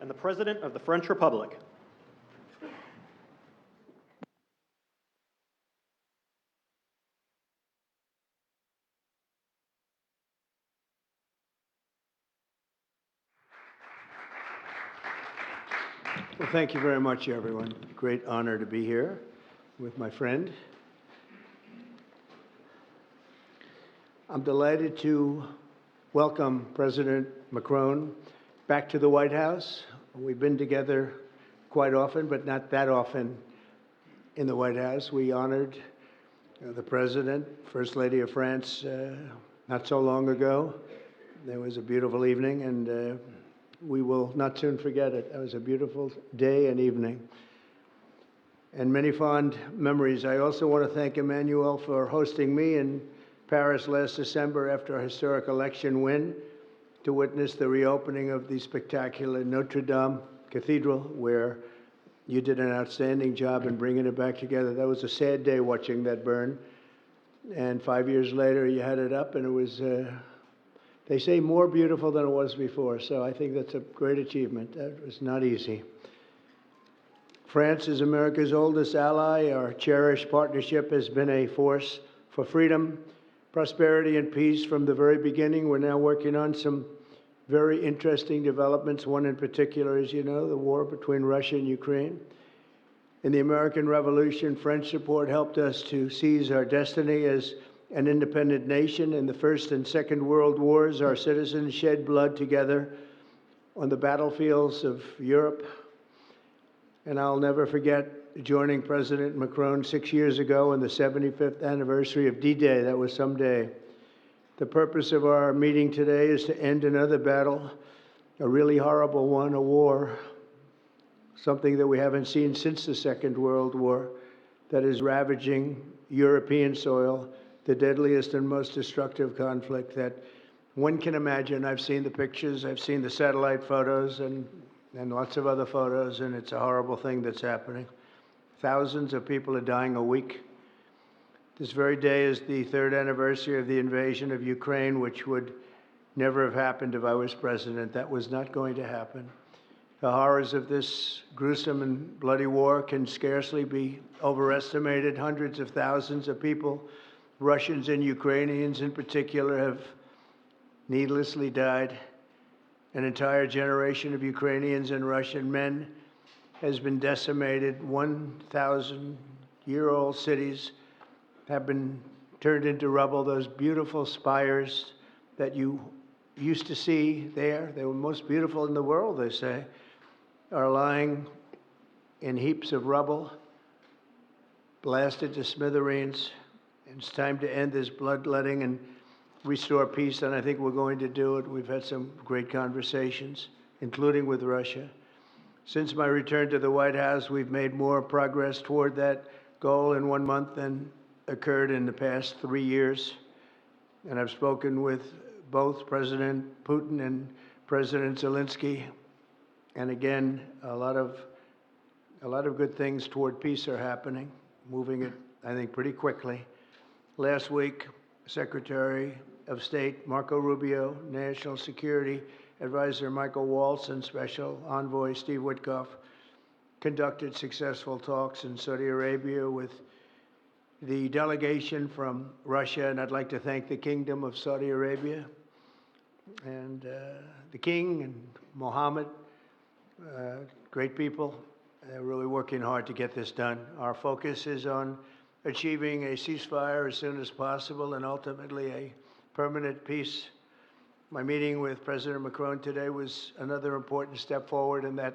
and the President of the French Republic. Well, thank you very much, everyone. Great honor to be here with my friend. I'm delighted to welcome President Macron back to the White House. We've been together quite often, but not that often in the White House. We honored the President, First Lady of France, not so long ago. There was a beautiful evening, and we will not soon forget it. It was a beautiful day and evening, and many fond memories. I also want to thank Emmanuel for hosting me in Paris last December after a historic election win to witness the reopening of the spectacular Notre Dame Cathedral, where you did an outstanding job in bringing it back together. That was a sad day watching that burn, and 5 years later you had it up, and it was they say more beautiful than it was before, so I think that's a great achievement. That was not easy. France is America's oldest ally. Our cherished partnership has been a force for freedom, prosperity, and peace from the very beginning. We're now working on some very interesting developments. One in particular, as you know, the war between Russia and Ukraine. In the American Revolution, French support helped us to seize our destiny as an independent nation. In the First and Second World Wars, our citizens shed blood together on the battlefields of Europe. And I'll never forget joining President Macron 6 years ago on the 75th anniversary of D-Day. That was some day. The purpose of our meeting today is to end another battle, a really horrible one, a war, something that we haven't seen since the Second World War, that is ravaging European soil, the deadliest and most destructive conflict that one can imagine. I've seen the pictures, I've seen the satellite photos and lots of other photos, and it's a horrible thing that's happening. Thousands of people are dying a week. This very day is the third anniversary of the invasion of Ukraine, which would never have happened if I was president. That was not going to happen. The horrors of this gruesome and bloody war can scarcely be overestimated. Hundreds of thousands of people, Russians and Ukrainians in particular, have needlessly died. An entire generation of Ukrainians and Russian men has been decimated. 1,000-year-old cities have been turned into rubble. Those beautiful spires that you used to see there, they were most beautiful in the world, they say, are lying in heaps of rubble, blasted to smithereens. It's time to end this bloodletting and restore peace, and I think we're going to do it. We've had some great conversations, including with Russia. Since my return to the White House, we've made more progress toward that goal in 1 month than occurred in the past 3 years. And I've spoken with both President Putin and President Zelensky. And again, a lot of good things toward peace are happening, moving it, I think, pretty quickly. Last week, Secretary of State Marco Rubio, National Security Advisor Michael Waltz, and Special Envoy Steve Witkoff conducted successful talks in Saudi Arabia with the delegation from Russia, and I'd like to thank the Kingdom of Saudi Arabia and the King and Mohammed, great people. They're really working hard to get this done. Our focus is on achieving a ceasefire as soon as possible and ultimately a permanent peace. My meeting with President Macron today was another important step forward in that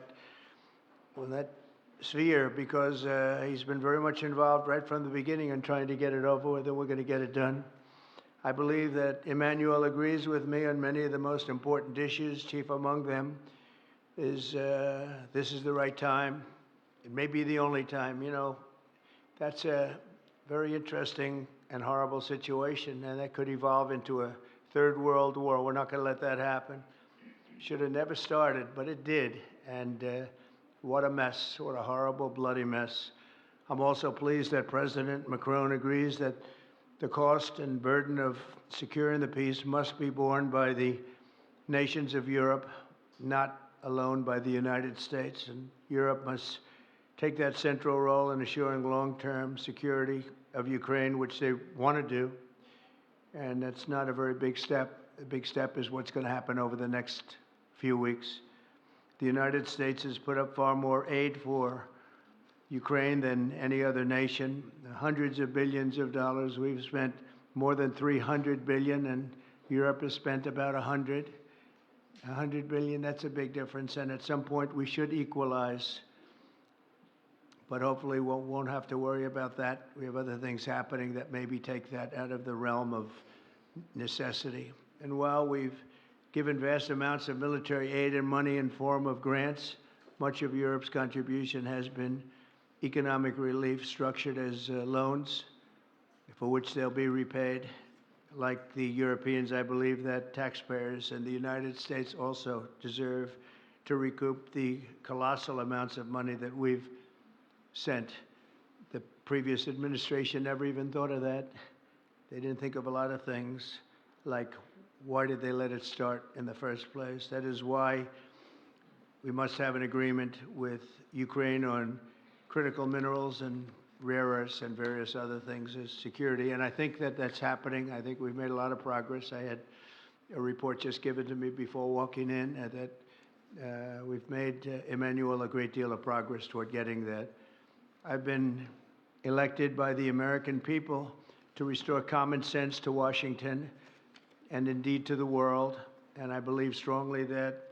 sphere, because he's been very much involved right from the beginning in trying to get it over with, and we're going to get it done. I believe that Emmanuel agrees with me on many of the most important issues. Chief among them is this is the right time. It may be the only time. You know, that's a very interesting and horrible situation, and that could evolve into a third world war. We're not going to let that happen. Should have never started, but it did, and what a mess, what a horrible, bloody mess. I'm also pleased that President Macron agrees that the cost and burden of securing the peace must be borne by the nations of Europe, not alone by the United States, and Europe must take that central role in assuring long-term security of Ukraine, which they want to do. And that's not a very big step. The big step is what's going to happen over the next few weeks. The United States has put up far more aid for Ukraine than any other nation. Hundreds of billions of dollars. We've spent more than 300 billion, and Europe has spent about 100. 100 billion, that's a big difference, and at some point we should equalize. But hopefully we won't have to worry about that. We have other things happening that maybe take that out of the realm of necessity. And while we've given vast amounts of military aid and money in form of grants, much of Europe's contribution has been economic relief structured as loans for which they'll be repaid. Like the Europeans, I believe that taxpayers in the United States also deserve to recoup the colossal amounts of money that we've sent. The previous administration never even thought of that. They didn't think of a lot of things, like why did they let it start in the first place? That is why we must have an agreement with Ukraine on critical minerals and rare earths and various other things as security. And I think that that's happening. I think we've made a lot of progress. I had a report just given to me before walking in that we've made, Emmanuel, a great deal of progress toward getting that. I've been elected by the American people to restore common sense to Washington and indeed to the world. And I believe strongly that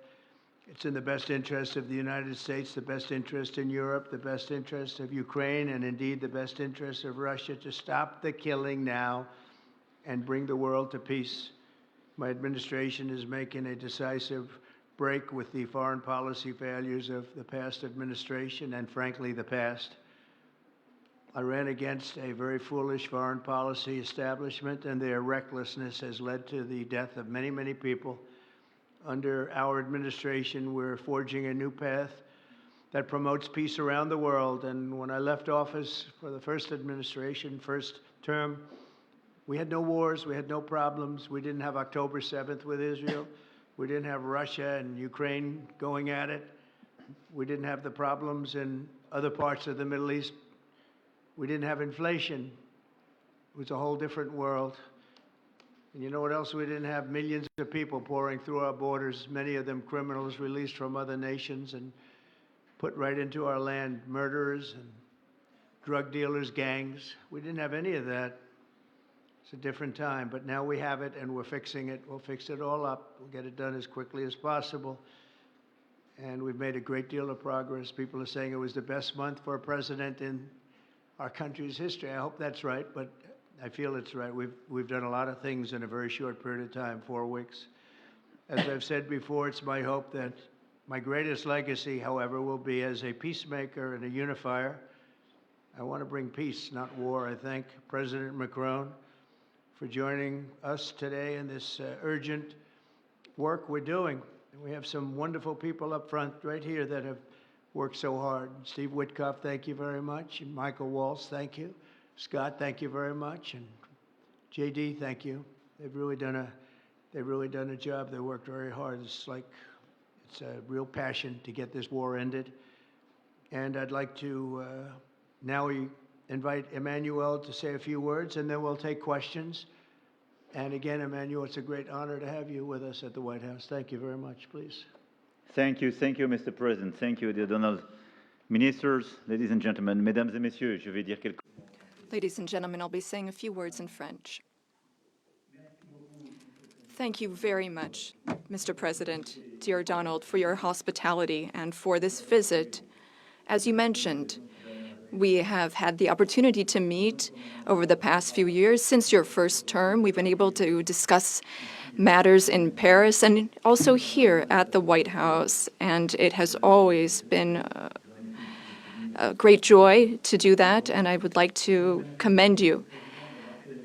it's in the best interest of the United States, the best interest in Europe, the best interest of Ukraine, and indeed the best interest of Russia to stop the killing now and bring the world to peace. My administration is making a decisive break with the foreign policy failures of the past administration and, frankly, the past. I ran against a very foolish foreign policy establishment, and their recklessness has led to the death of many, many people. Under our administration, we're forging a new path that promotes peace around the world. And when I left office for the first administration, first term, we had no wars, we had no problems. We didn't have October 7th with Israel. We didn't have Russia and Ukraine going at it. We didn't have the problems in other parts of the Middle East. We didn't have inflation. It was a whole different world. And you know what else we didn't have? Millions of people pouring through our borders, many of them criminals released from other nations and put right into our land, murderers and drug dealers, gangs. We didn't have any of that. It's a different time, but now we have it and we're fixing it. We'll fix it all up. We'll get it done as quickly as possible. And we've made a great deal of progress. People are saying it was the best month for a president in our country's history. I hope that's right, but I feel it's right. We've done a lot of things in a very short period of time, 4 weeks. As I've said before, it's my hope that my greatest legacy, however, will be as a peacemaker and a unifier. I want to bring peace, not war. I thank President Macron for joining us today in this urgent work we're doing. And we have some wonderful people up front right here that have worked so hard. Steve Witkoff, thank you very much. And Michael Waltz, thank you. Scott, thank you very much. And JD, thank you. They've really done a job. They worked very hard. It's a real passion to get this war ended. And I'd like to now we invite Emmanuel to say a few words, and then we'll take questions. And again, Emmanuel, it's a great honor to have you with us at the White House. Thank you very much, please. Thank you, Mr. President. Thank you, dear Donald. Ministers, ladies and gentlemen, mesdames et messieurs, je vais dire quelques mots. Ladies and gentlemen, I'll be saying a few words in French. Thank you very much, Mr. President, dear Donald, for your hospitality and for this visit. As you mentioned, we have had the opportunity to meet over the past few years. Since your first term, we've been able to discuss matters in Paris and also here at the White House, and it has always been a great joy to do that, and I would like to commend you.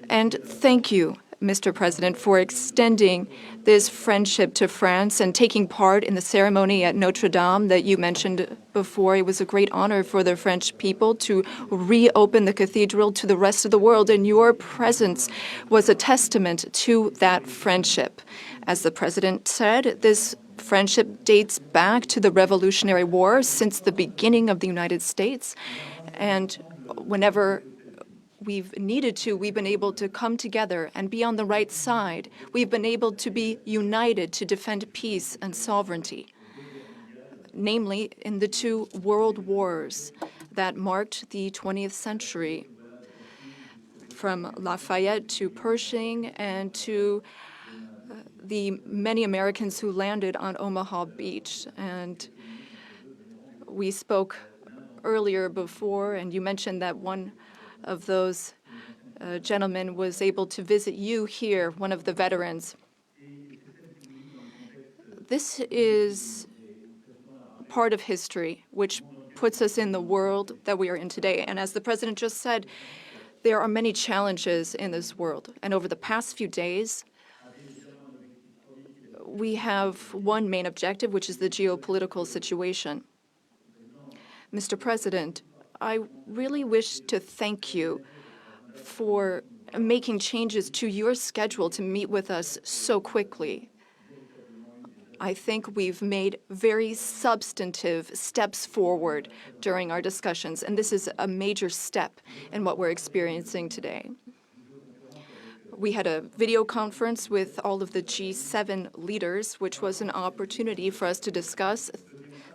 And thank you, Mr. President, for extending this friendship to France and taking part in the ceremony at Notre Dame that you mentioned before. It was a great honor for the French people to reopen the cathedral to the rest of the world, and your presence was a testament to that friendship. As the President said, this friendship dates back to the Revolutionary War since the beginning of the United States. And whenever we've needed to, we've been able to come together and be on the right side. We've been able to be united to defend peace and sovereignty, namely in the two world wars that marked the 20th century, from Lafayette to Pershing and to the many Americans who landed on Omaha Beach. And we spoke earlier before, and you mentioned that one of those gentlemen was able to visit you here, one of the veterans. This is part of history which puts us in the world that we are in today. And as the President just said, there are many challenges in this world. And over the past few days, we have one main objective, which is the geopolitical situation. Mr. President, I really wish to thank you for making changes to your schedule to meet with us so quickly. I think we've made very substantive steps forward during our discussions, and this is a major step in what we're experiencing today. We had a video conference with all of the G7 leaders, which was an opportunity for us to discuss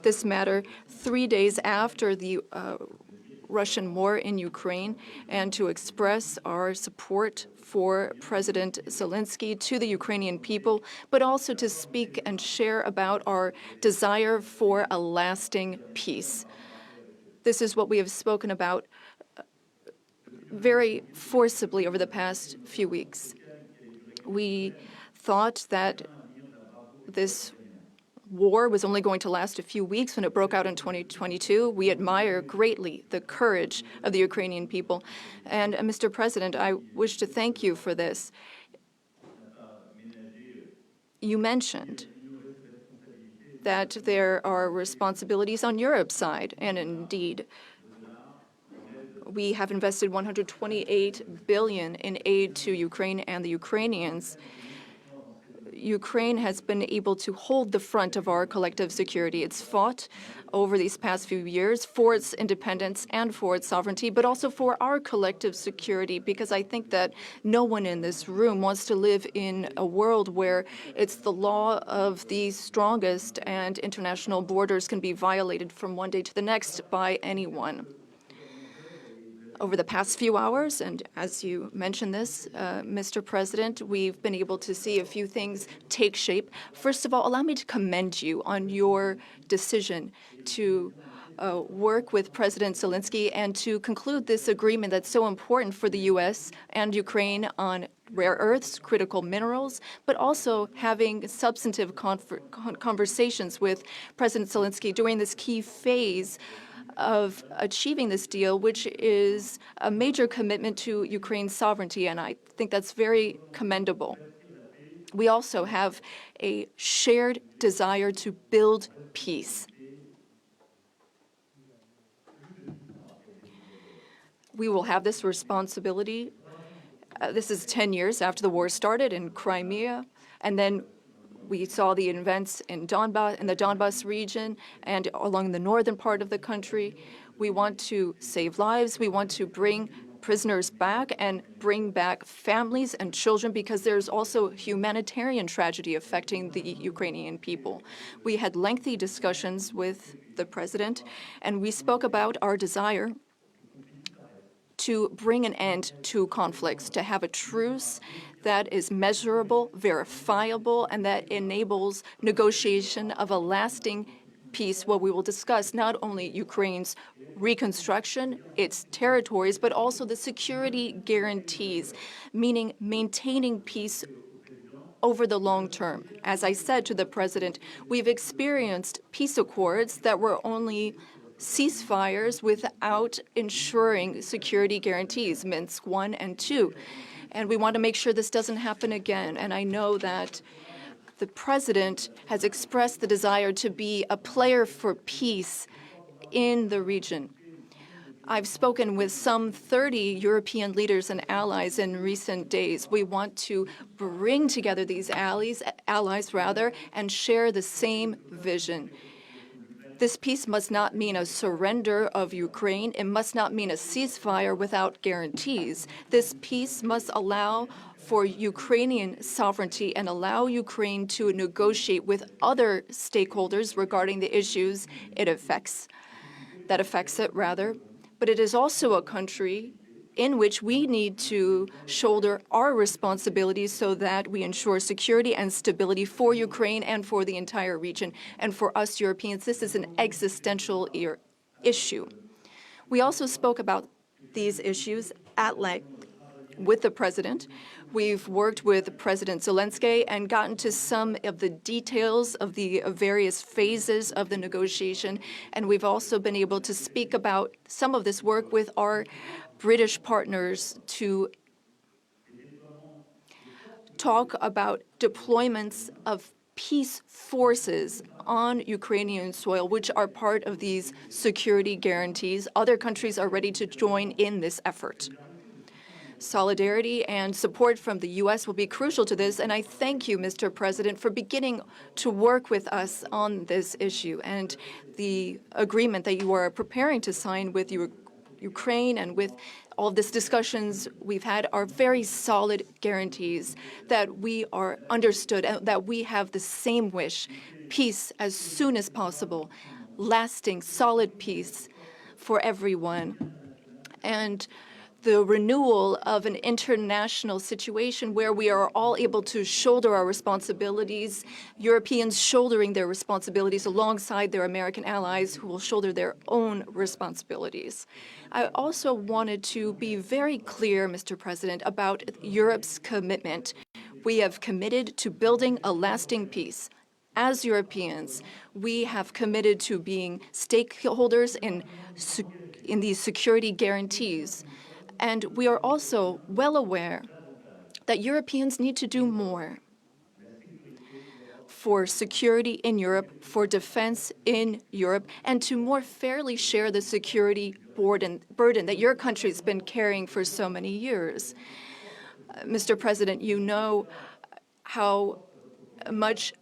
this matter 3 days after the Russian war in Ukraine and to express our support for President Zelensky to the Ukrainian people, but also to speak and share about our desire for a lasting peace. This is what we have spoken about very forcibly over the past few weeks. We thought that this war was only going to last a few weeks when it broke out in 2022. We admire greatly the courage of the Ukrainian people. And Mr. President, I wish to thank you for this. You mentioned that there are responsibilities on Europe's side, and indeed, we have invested $128 billion in aid to Ukraine and the Ukrainians. Ukraine has been able to hold the front of our collective security. It's fought over these past few years for its independence and for its sovereignty, but also for our collective security, because I think that no one in this room wants to live in a world where it's the law of the strongest and international borders can be violated from one day to the next by anyone. Over the past few hours, and as you mentioned this, Mr. President, we've been able to see a few things take shape. First of all, allow me to commend you on your decision to work with President Zelensky and to conclude this agreement that's so important for the U.S. and Ukraine on rare earths, critical minerals, but also having substantive conversations with President Zelensky during this key phase of achieving this deal, which is a major commitment to Ukraine's sovereignty, and I think that's very commendable. We also have a shared desire to build peace. We will have this responsibility. This is 10 years after the war started in Crimea, and then we saw the events in the Donbas region and along the northern part of the country. We want to save lives. We want to bring prisoners back and bring back families and children, because there's also humanitarian tragedy affecting the Ukrainian people. We had lengthy discussions with the president, and we spoke about our desire to bring an end to conflicts, to have a truce that is measurable, verifiable, and that enables negotiation of a lasting peace, where we will discuss not only Ukraine's reconstruction, its territories, but also the security guarantees, meaning maintaining peace over the long term. As I said to the president, we've experienced peace accords that were only ceasefires without ensuring security guarantees, Minsk I and II. And we want to make sure this doesn't happen again. And I know that the president has expressed the desire to be a player for peace in the region. I've spoken with some 30 European leaders and allies in recent days. We want to bring together these allies, and share the same vision. This peace must not mean a surrender of Ukraine. It must not mean a ceasefire without guarantees. This peace must allow for Ukrainian sovereignty and allow Ukraine to negotiate with other stakeholders regarding the issues it affects. But it is also a country in which we need to shoulder our responsibilities so that we ensure security and stability for Ukraine and for the entire region. And for us Europeans, this is an existential issue. We also spoke about these issues at length with the President. We've worked with President Zelensky and gotten to some of the details of the various phases of the negotiation. And we've also been able to speak about some of this work with our British partners to talk about deployments of peace forces on Ukrainian soil, which are part of these security guarantees. Other countries are ready to join in this effort. Solidarity and support from the U.S. will be crucial to this, and I thank you, Mr. President, for beginning to work with us on this issue. And the agreement that you are preparing to sign with Ukraine and with all of these discussions we've had are very solid guarantees that we are understood and that we have the same wish, peace as soon as possible, lasting, solid peace for everyone. And the renewal of an international situation where we are all able to shoulder our responsibilities, Europeans shouldering their responsibilities alongside their American allies who will shoulder their own responsibilities. I also wanted to be very clear, Mr. President, about Europe's commitment. We have committed to building a lasting peace. As Europeans, we have committed to being stakeholders in these security guarantees. And we are also well aware that Europeans need to do more for security in Europe, for defense in Europe, and to more fairly share the security burden that your country has been carrying for so many years. Mr. President, you know how much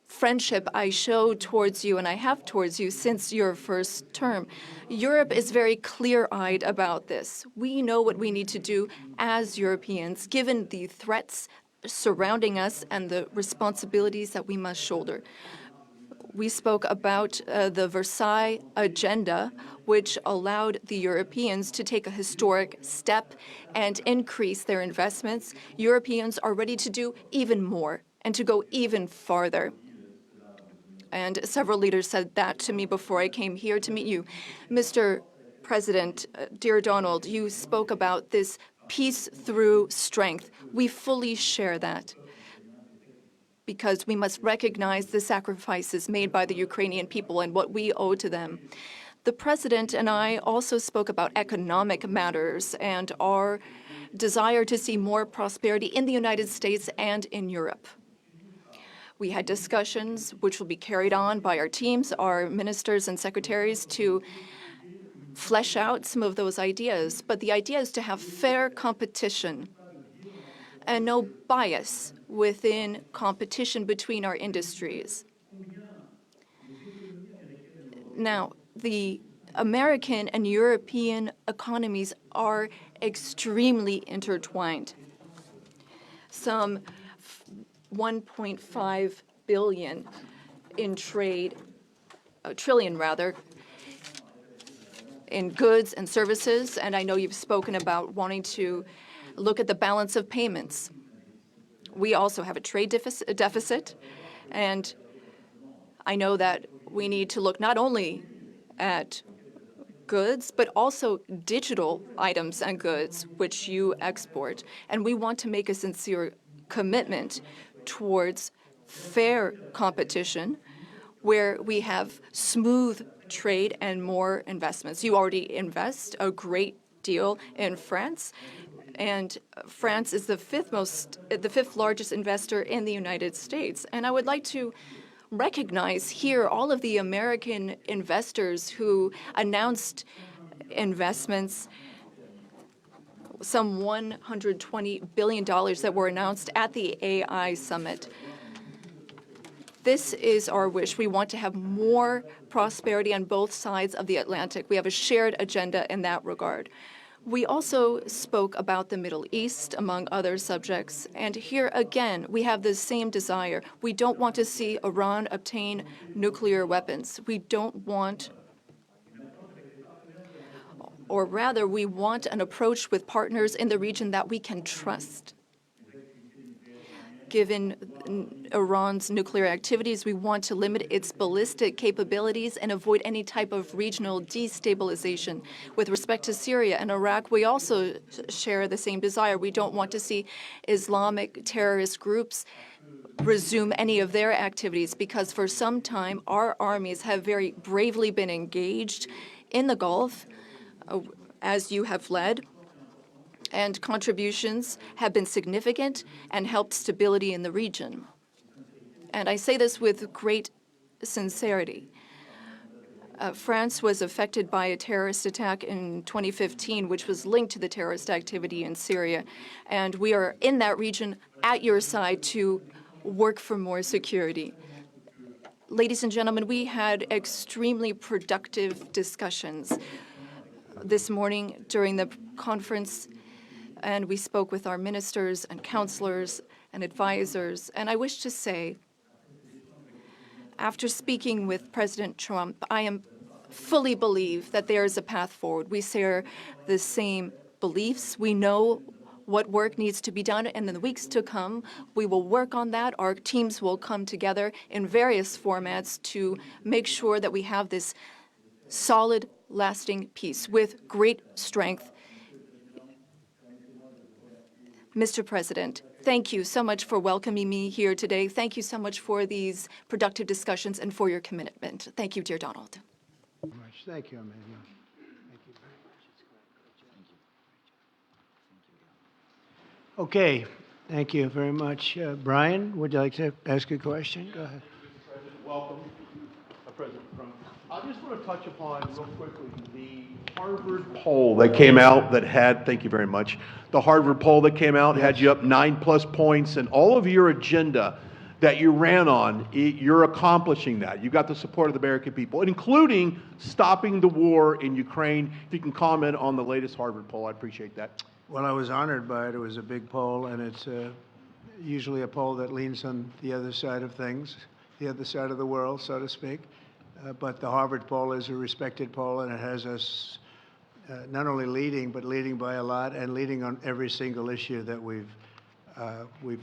friendship I show towards you and I have towards you since your first term. Europe is very clear-eyed about this. We know what we need to do as Europeans, given the threats surrounding us and the responsibilities that we must shoulder. We spoke about the Versailles Agenda, which allowed the Europeans to take a historic step and increase their investments. Europeans are ready to do even more and to go even farther. And several leaders said that to me before I came here to meet you. Mr. President, dear Donald, you spoke about this peace through strength. We fully share that because we must recognize the sacrifices made by the Ukrainian people and what we owe to them. The President and I also spoke about economic matters and our desire to see more prosperity in the United States and in Europe. We had discussions which will be carried on by our teams, our ministers and secretaries, to flesh out some of those ideas. But the idea is to have fair competition and no bias within competition between our industries. Now, the American and European economies are extremely intertwined. Some 1.5 billion in trade, trillion rather, in goods and services, and I know you've spoken about wanting to look at the balance of payments. We also have a trade deficit, and I know that we need to look not only at goods, but also digital items and goods which you export, and we want to make a sincere commitment towards fair competition where we have smooth trade and more investments. You already invest a great deal in France, and France is the fifth largest investor in the United States. And I would like to recognize here all of the American investors who announced investments, some $120 billion that were announced at the AI summit. This is our wish. We want to have more prosperity on both sides of the Atlantic. We have a shared agenda in that regard. We also spoke about the Middle East, among other subjects. And here again, we have the same desire. We don't want to see Iran obtain nuclear weapons. We don't want, or rather, we want an approach with partners in the region that we can trust. Given Iran's nuclear activities, we want to limit its ballistic capabilities and avoid any type of regional destabilization. With respect to Syria and Iraq, we also share the same desire. We don't want to see Islamic terrorist groups resume any of their activities, because for some time our armies have very bravely been engaged in the Gulf, as you have led, and contributions have been significant and helped stability in the region. And I say this with great sincerity. France was affected by a terrorist attack in 2015, which was linked to the terrorist activity in Syria. And we are in that region at your side to work for more security. Ladies and gentlemen, we had extremely productive discussions this morning during the conference, and we spoke with our ministers and counselors and advisors. And I wish to say, after speaking with President Trump, I fully believe that there is a path forward. We share the same beliefs. We know what work needs to be done, and in the weeks to come, we will work on that. Our teams will come together in various formats to make sure that we have this solid, lasting peace with great strength. Mr. President, thank you so much for welcoming me here today. Thank you so much for these productive discussions and for your commitment. Thank you, dear Donald. Thank you, Emmanuel. Thank you very much. Okay, thank you very much. Brian, would you like to ask a question? Go ahead. Mr. President, welcome, President Trump. I just want to touch upon real quickly the Harvard poll that came out that had, thank you very much, the Harvard poll that came out had you up 9+ points, and all of your agenda that you ran on, you're accomplishing that. You got the support of the American people, including stopping the war in Ukraine. If you can comment on the latest Harvard poll, I appreciate that. Well, I was honored by it. It was a big poll, and it's usually a poll that leans on the other side of things, the other side of the world, so to speak. But the Harvard poll is a respected poll, and it has us not only leading, but leading by a lot, and leading on every single issue that we've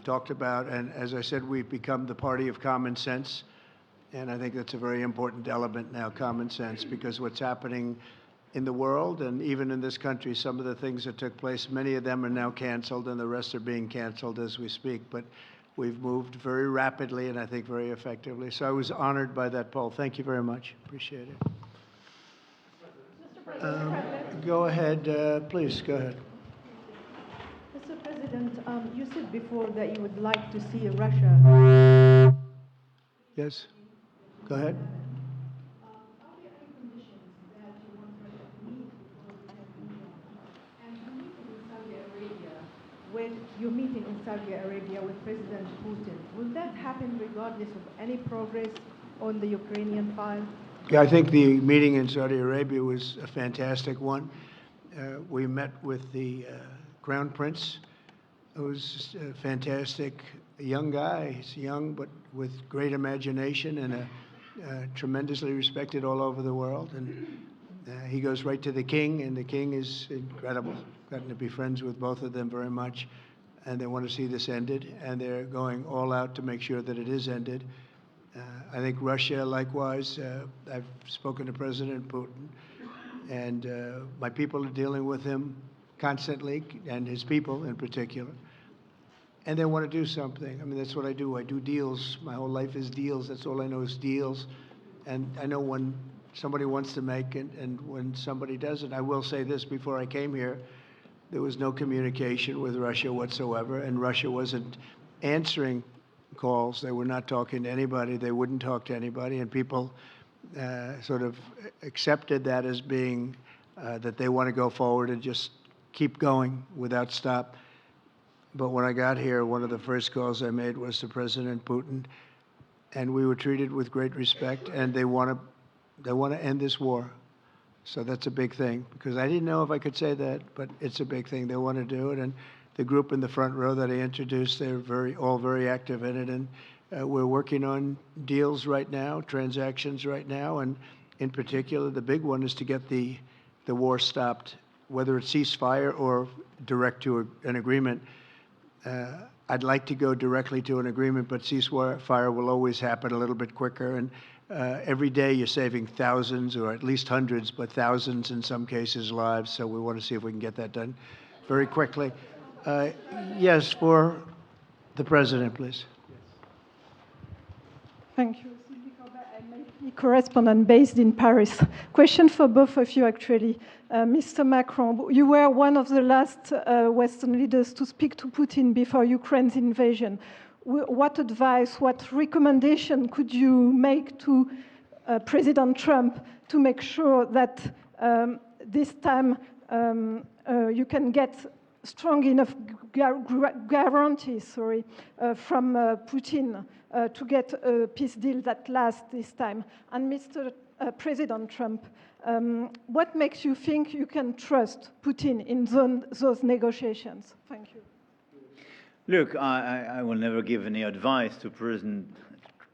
talked about. And as I said, we've become the party of common sense, and I think that's a very important element now, common sense, because what's happening in the world and even in this country, some of the things that took place, many of them are now canceled, and the rest are being canceled as we speak. But we've moved very rapidly and I think very effectively. So I was honored by that poll. Thank you very much. Appreciate it. Go ahead, please, go ahead. Mr. President, you said before that you would like to see Russia. Yes, go ahead. When you're meeting in Saudi Arabia with President Putin, will that happen regardless of any progress on the Ukrainian file? Yeah, I think the meeting in Saudi Arabia was a fantastic one. We met with the Crown Prince, who's a fantastic young guy. He's young, but with great imagination and tremendously respected all over the world. And he goes right to the king, and the king is incredible. Gotten to be friends with both of them very much, and they want to see this ended, and they're going all out to make sure that it is ended. I think Russia, likewise, I've spoken to President Putin, and my people are dealing with him constantly, and his people in particular. And they want to do something. I mean, that's what I do. I do deals. My whole life is deals. That's all I know is deals. And I know when somebody wants to make it and when somebody doesn't. I will say this, before I came here, there was no communication with Russia whatsoever, and Russia wasn't answering calls. They were not talking to anybody. They wouldn't talk to anybody, and people sort of accepted that as being that they want to go forward and just keep going without stop. But when I got here, one of the first calls I made was to President Putin, and we were treated with great respect, and they want to end this war. So that's a big thing, because I didn't know if I could say that, but it's a big thing. They want to do it, and the group in the front row that I introduced, they're all very active in it, and we're working on deals right now, transactions right now, and in particular, the big one is to get the war stopped, whether it's ceasefire or direct to an agreement. I'd like to go directly to an agreement, but ceasefire will always happen a little bit quicker. And every day you're saving thousands, or at least hundreds, but thousands in some cases lives. So we want to see if we can get that done very quickly. Yes, for the president, please. Thank you. I'm a correspondent based in Paris. Question for both of you, actually. Mr. Macron, you were one of the last Western leaders to speak to Putin before Ukraine's invasion. What advice, what recommendation could you make to President Trump to make sure that this time you can get strong enough guarantees from Putin to get a peace deal that lasts this time? And Mr. President Trump, what makes you think you can trust Putin in those negotiations? Thank you. Look, I will never give any advice to President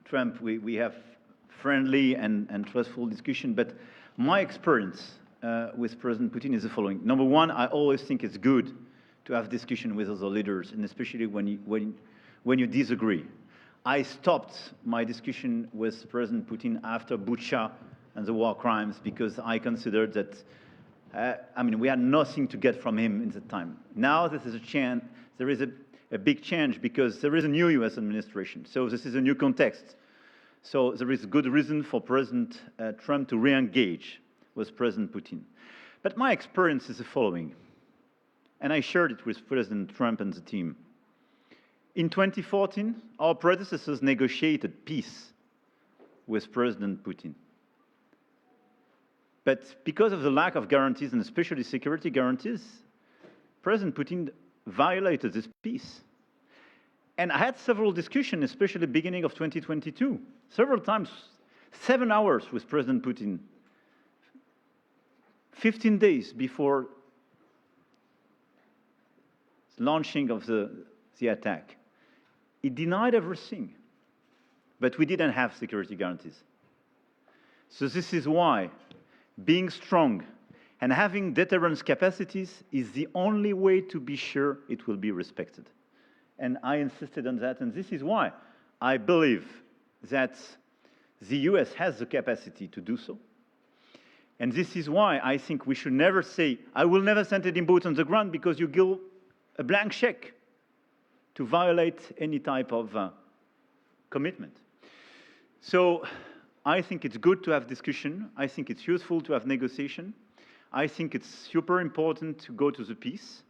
Trump. We have friendly and trustful discussion, but my experience with President Putin is the following. Number one, I always think it's good to have discussion with other leaders, and especially when you disagree. I stopped my discussion with President Putin after Pupia and the war crimes because I considered that, we had nothing to get from him in that time. Now this is there is a big change because there is a new US administration. So this is a new context. So there is good reason for President Trump to re-engage with President Putin. But my experience is the following, and I shared it with President Trump and the team. In 2014, our predecessors negotiated peace with President Putin. But because of the lack of guarantees, and especially security guarantees, President Putin violated this peace. And I had several discussions, especially beginning of 2022, several times, 7 hours with President Putin, 15 days before launching of the attack. He denied everything, but we didn't have security guarantees. So this is why being strong and having deterrence capacities is the only way to be sure it will be respected. And I insisted on that, and this is why I believe that the US has the capacity to do so. And this is why I think we should never say, I will never send any boots on the ground, because you give a blank check to violate any type of commitment. So I think it's good to have discussion. I think it's useful to have negotiation. I think it's super important to go to the peace.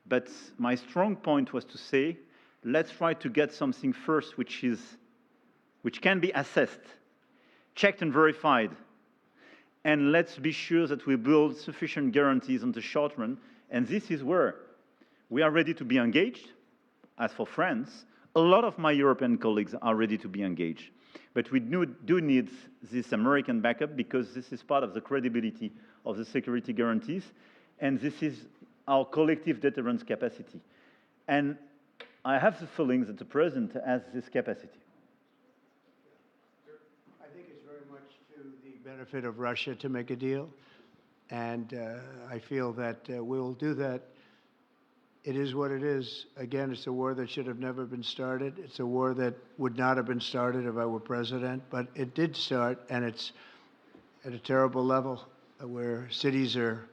But my strong point was to say, let's try to get something first which can be assessed, checked and verified. And let's be sure that we build sufficient guarantees on the short run. And this is where we are ready to be engaged. As for France, a lot of my European colleagues are ready to be engaged. But we do need this American backup, because this is part of the credibility of the security guarantees, and this is our collective deterrence capacity. And I have the feeling that the President has this capacity. I think it's very much to the benefit of Russia to make a deal, and I feel that we'll do that. It is what it is. Again, it's a war that should have never been started. It's a war that would not have been started if I were president, but it did start, and it's at a terrible level where cities are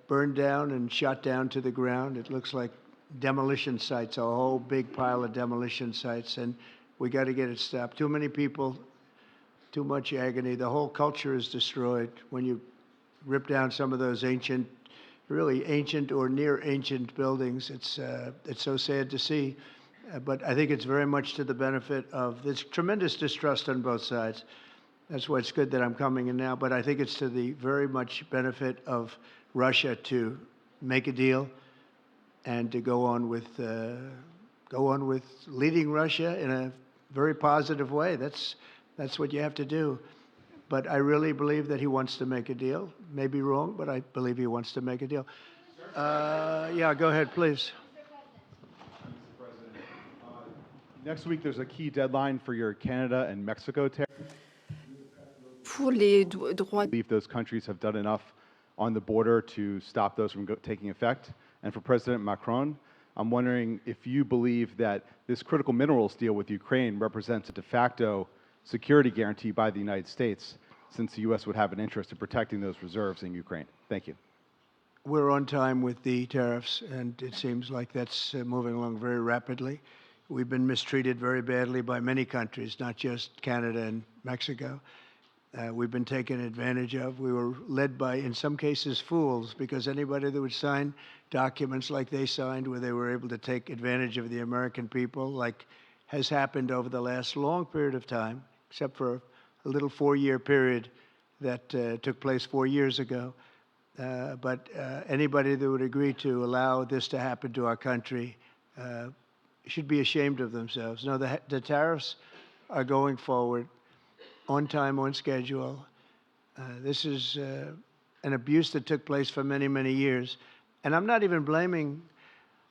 burned down and shot down to the ground. It looks like demolition sites, a whole big pile of demolition sites, and we got to get it stopped. Too many people, too much agony. The whole culture is destroyed when you rip down some of those really ancient or near ancient buildings. It's so sad to see, but I think it's very much to the benefit of this tremendous distrust on both sides. That's why it's good that I'm coming in now. But I think it's to the very much benefit of Russia to make a deal and to go on with leading Russia in a very positive way. That's what you have to do. But I really believe that he wants to make a deal. Maybe wrong, but I believe he wants to make a deal. Yeah, go ahead, please. Next week, there's a key deadline for your Canada and Mexico tariff. Pour les droits I believe those countries have done enough on the border to stop those from taking effect. And for President Macron, I'm wondering if you believe that this critical minerals deal with Ukraine represents a de facto security guarantee by the United States, since the U.S. would have an interest in protecting those reserves in Ukraine. Thank you. We're on time with the tariffs, and it seems like that's moving along very rapidly. We've been mistreated very badly by many countries, not just Canada and Mexico. We've been taken advantage of. We were led by, in some cases, fools, because anybody that would sign documents like they signed, where they were able to take advantage of the American people, like has happened over the last long period of time, except for a little 4-year period that took place 4 years ago. But anybody that would agree to allow this to happen to our country should be ashamed of themselves. No, the tariffs are going forward on time, on schedule. This is an abuse that took place for many, many years. And I'm not even blaming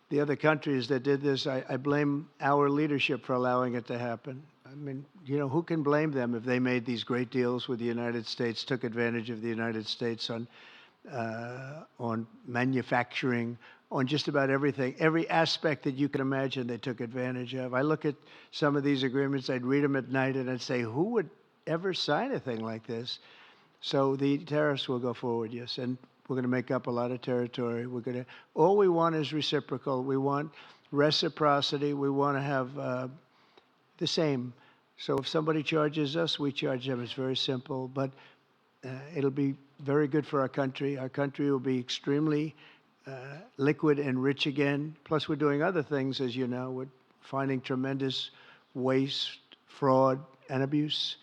the other countries that did this. I blame our leadership for allowing it to happen. I mean, you know, who can blame them if they made these great deals with the United States, took advantage of the United States on manufacturing, on just about everything. Every aspect that you can imagine, they took advantage of. I look at some of these agreements, I'd read them at night, and I'd say, who would ever sign a thing like this? So the tariffs will go forward, yes, and we're going to make up a lot of territory. All we want is reciprocal. We want reciprocity. We want to have the same. So if somebody charges us, we charge them. It's very simple, but it'll be very good for our country. Our country will be extremely liquid and rich again. Plus, we're doing other things, as you know. We're finding tremendous waste, fraud, and abuse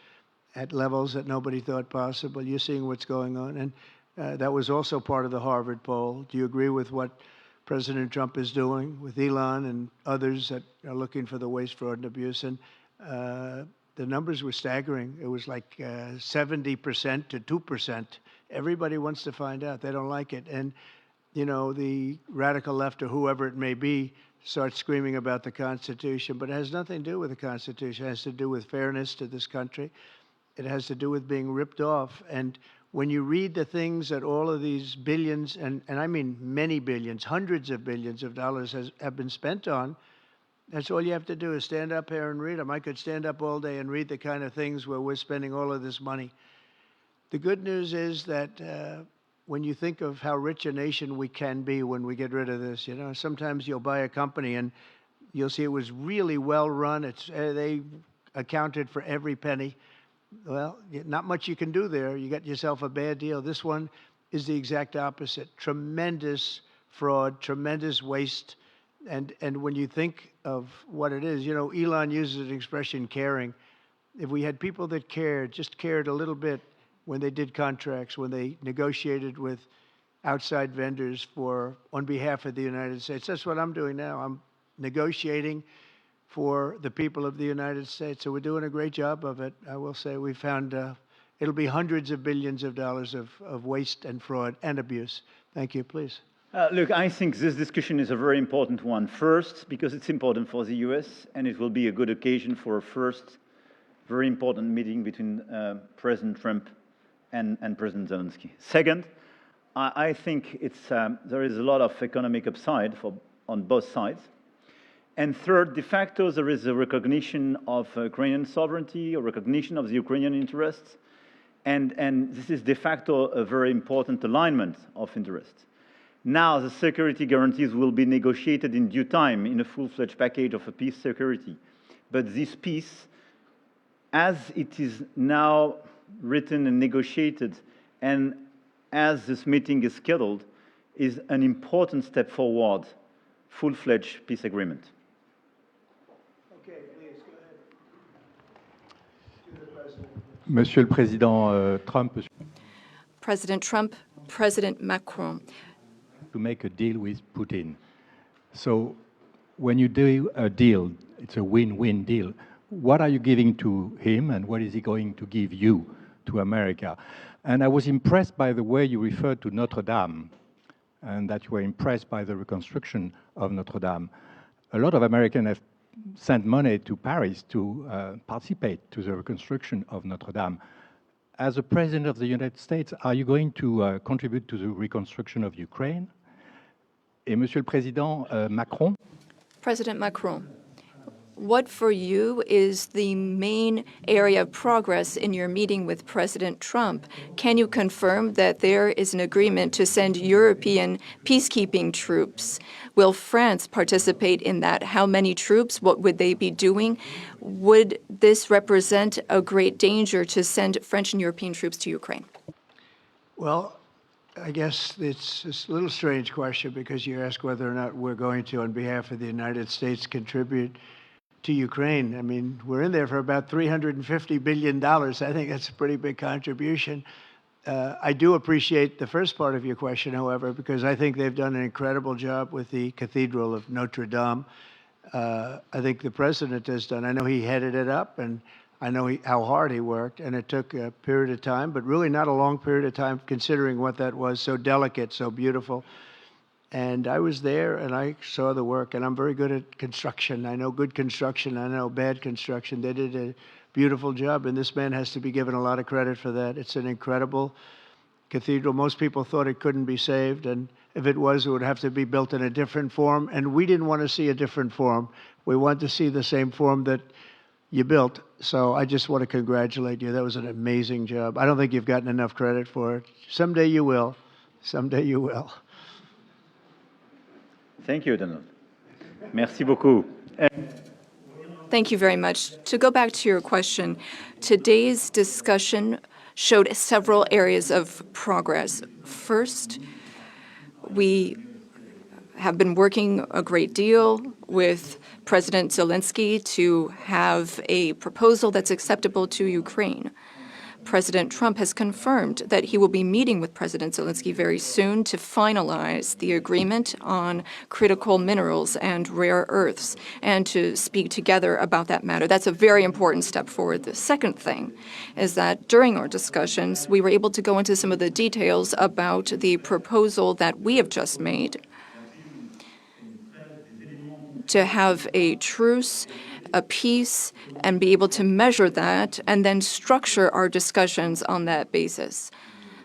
at levels that nobody thought possible. You're seeing what's going on. And that was also part of the Harvard poll. Do you agree with what President Trump is doing with Elon and others that are looking for the waste, fraud, and abuse? And the numbers were staggering. It was like 70% to 2%. Everybody wants to find out. They don't like it. And, you know, the radical left or whoever it may be starts screaming about the Constitution, but it has nothing to do with the Constitution. It has to do with fairness to this country. It has to do with being ripped off. And when you read the things that all of these billions, and I mean many billions, hundreds of billions of dollars have been spent on, that's all you have to do is stand up here and read them. I could stand up all day and read the kind of things where we're spending all of this money. The good news is that when you think of how rich a nation we can be when we get rid of this, you know, sometimes you'll buy a company and you'll see it was really well run. They accounted for every penny. Well, not much you can do there. You got yourself a bad deal. This one is the exact opposite. Tremendous fraud, tremendous waste. And when you think of what it is, you know, Elon uses an expression, caring. If we had people that cared, just cared a little bit when they did contracts, when they negotiated with outside vendors on behalf of the United States. That's what I'm doing now. I'm negotiating for the people of the United States. So we're doing a great job of it. I will say we found it'll be hundreds of billions of dollars of waste and fraud and abuse. Thank you. Please. Look, I think this discussion is a very important one. First, because it's important for the US, and it will be a good occasion for a first very important meeting between President Trump and President Zelensky. Second, I think there is a lot of economic upside on both sides. And third, de facto, there is a recognition of Ukrainian sovereignty, a recognition of the Ukrainian interests, and this is de facto a very important alignment of interests. Now, the security guarantees will be negotiated in due time in a full-fledged package of a peace security. But this peace, as it is now written and negotiated, and as this meeting is scheduled, is an important step forward, full-fledged peace agreement. Okay, please, go ahead. To the President. Monsieur le Président Trump, President Trump, President Macron. to make a deal with Putin. So when you do a deal, it's a win-win deal. What are you giving to him and what is he going to give you, to America? And I was impressed by the way you referred to Notre Dame and that you were impressed by the reconstruction of Notre Dame. A lot of Americans have sent money to Paris to participate to the reconstruction of Notre Dame. As a President of the United States, are you going to contribute to the reconstruction of Ukraine? Et Monsieur le Président Macron, President Macron, what for you is the main area of progress in your meeting with President Trump? Can you confirm that there is an agreement to send European peacekeeping troops? Will France participate in that? How many troops? What would they be doing? Would this represent a great danger to send French and European troops to Ukraine? Well, I guess it's a little strange question because you ask whether or not we're going to, on behalf of the United States, contribute to Ukraine. I mean, we're in there for about $350 billion. I think that's a pretty big contribution. I do appreciate the first part of your question, however, because I think they've done an incredible job with the Cathedral of Notre Dame. I think the president has done. I know he headed it up, and I know how hard he worked, and it took a period of time, but really not a long period of time considering what that was, so delicate, so beautiful. And I was there, and I saw the work, and I'm very good at construction. I know good construction. I know bad construction. They did a beautiful job, and this man has to be given a lot of credit for that. It's an incredible cathedral. Most people thought it couldn't be saved, and if it was, it would have to be built in a different form, and we didn't want to see a different form. We want to see the same form that you built. So I just want to congratulate you. That was an amazing job. I don't think you've gotten enough credit for it. Someday you will. Someday you will. Thank you, Donald. Merci beaucoup. Thank you very much. To go back to your question, today's discussion showed several areas of progress. First, we have been working a great deal with President Zelensky to have a proposal that's acceptable to Ukraine. President Trump has confirmed that he will be meeting with President Zelensky very soon to finalize the agreement on critical minerals and rare earths and to speak together about that matter. That's a very important step forward. The second thing is that during our discussions, we were able to go into some of the details about the proposal that we have just made to have a truce, a peace, and be able to measure that and then structure our discussions on that basis.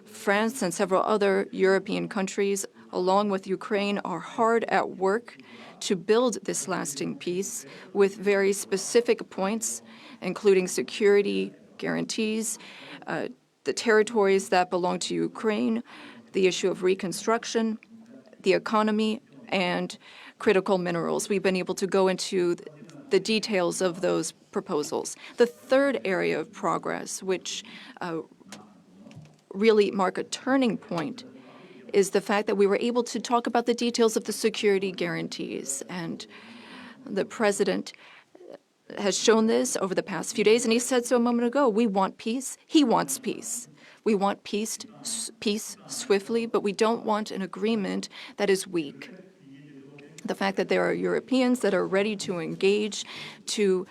France and several other European countries, along with Ukraine, are hard at work to build this lasting peace with very specific points, including security guarantees, the territories that belong to Ukraine, the issue of reconstruction, the economy, and critical minerals. We've been able to go into the details of those proposals. The third area of progress, which really mark a turning point, is the fact that we were able to talk about the details of the security guarantees. And the president has shown this over the past few days, and he said so a moment ago. We want peace. He wants peace. We want peace swiftly, but we don't want an agreement that is weak. The fact that there are Europeans that are ready to engage, to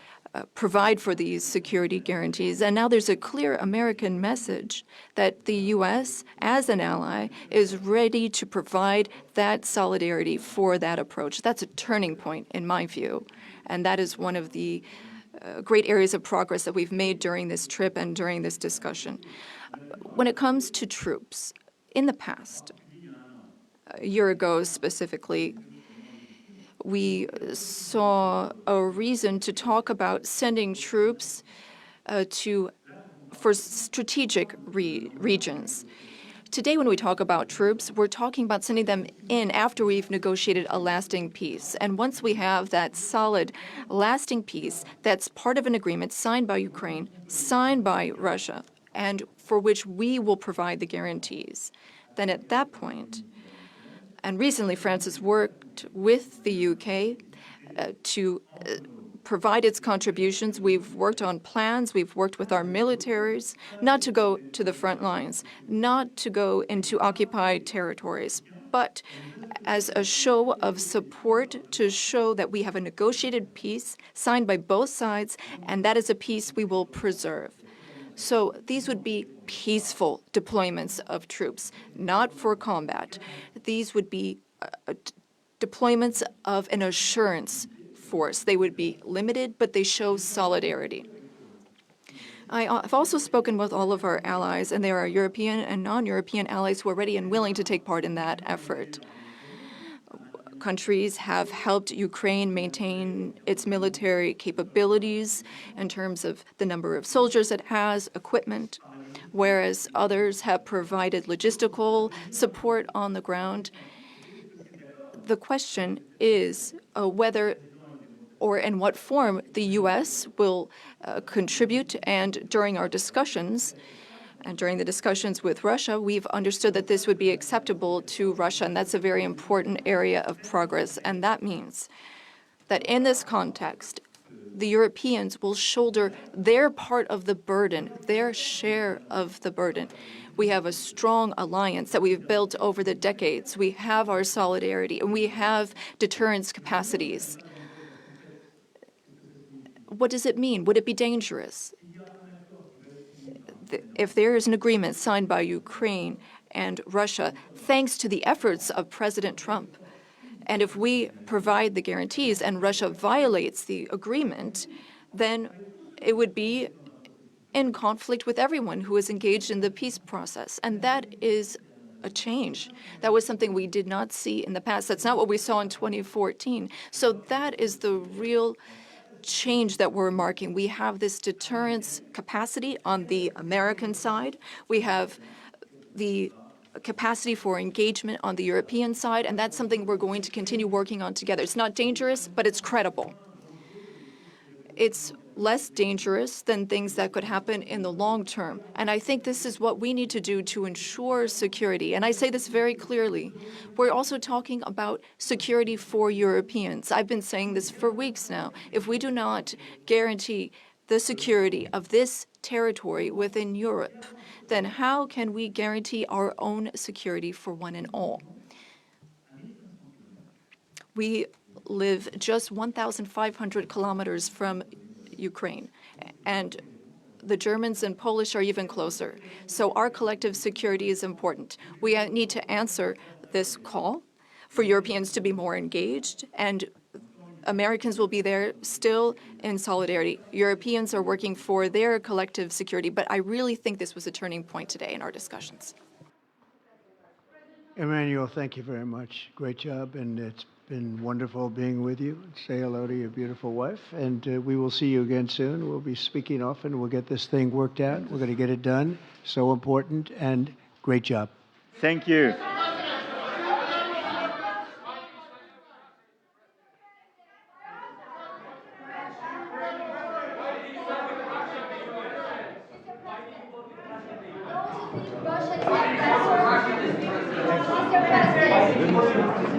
provide for these security guarantees. And now there's a clear American message that the U.S., as an ally, is ready to provide that solidarity for that approach. That's a turning point, in my view. And that is one of the great areas of progress that we've made during this trip and during this discussion. When it comes to troops, in the past, a year ago specifically, we saw a reason to talk about sending troops for strategic regions. Today, when we talk about troops, we're talking about sending them in after we've negotiated a lasting peace. And once we have that solid, lasting peace that's part of an agreement signed by Ukraine, signed by Russia, and for which we will provide the guarantees, then at that point, and recently France has worked with the UK to provide its contributions. We've worked on plans. We've worked with our militaries not to go to the front lines, not to go into occupied territories, but as a show of support to show that we have a negotiated peace signed by both sides, and that is a peace we will preserve. So these would be peaceful deployments of troops, not for combat. These would be deployments of an assurance force. They would be limited, but they show solidarity. I've also spoken with all of our allies, and there are European and non-European allies who are ready and willing to take part in that effort. Countries have helped Ukraine maintain its military capabilities in terms of the number of soldiers it has, equipment, whereas others have provided logistical support on the ground. The question is whether or in what form the U.S. will contribute, and during our discussions, and during the discussions with Russia, we've understood that this would be acceptable to Russia, and that's a very important area of progress. And that means that in this context, the Europeans will shoulder their part of the burden, their share of the burden. We have a strong alliance that we've built over the decades. We have our solidarity, and we have deterrence capacities. What does it mean? Would it be dangerous? If there is an agreement signed by Ukraine and Russia, thanks to the efforts of President Trump, and if we provide the guarantees and Russia violates the agreement, then it would be in conflict with everyone who is engaged in the peace process. And that is a change. That was something we did not see in the past. That's not what we saw in 2014. So that is the real change that we're marking. We have this deterrence capacity on the American side. We have the capacity for engagement on the European side, and that's something we're going to continue working on together. It's not dangerous, but it's credible. It's less dangerous than things that could happen in the long term. And I think this is what we need to do to ensure security. And I say this very clearly. We're also talking about security for Europeans. I've been saying this for weeks now. If we do not guarantee the security of this territory within Europe, then how can we guarantee our own security for one and all? We live just 1,500 kilometers from Ukraine, and the Germans and Polish are even closer. So our collective security is important. We need to answer this call for Europeans to be more engaged, and Americans will be there still in solidarity. Europeans are working for their collective security, but I really think this was a turning point today in our discussions. Emmanuel, thank you very much. Great job, and it's been wonderful being with you. Say hello to your beautiful wife, and we will see you again soon. We'll be speaking often. We'll get this thing worked out. We're going to get it done. So important, and great job. Thank you. Russia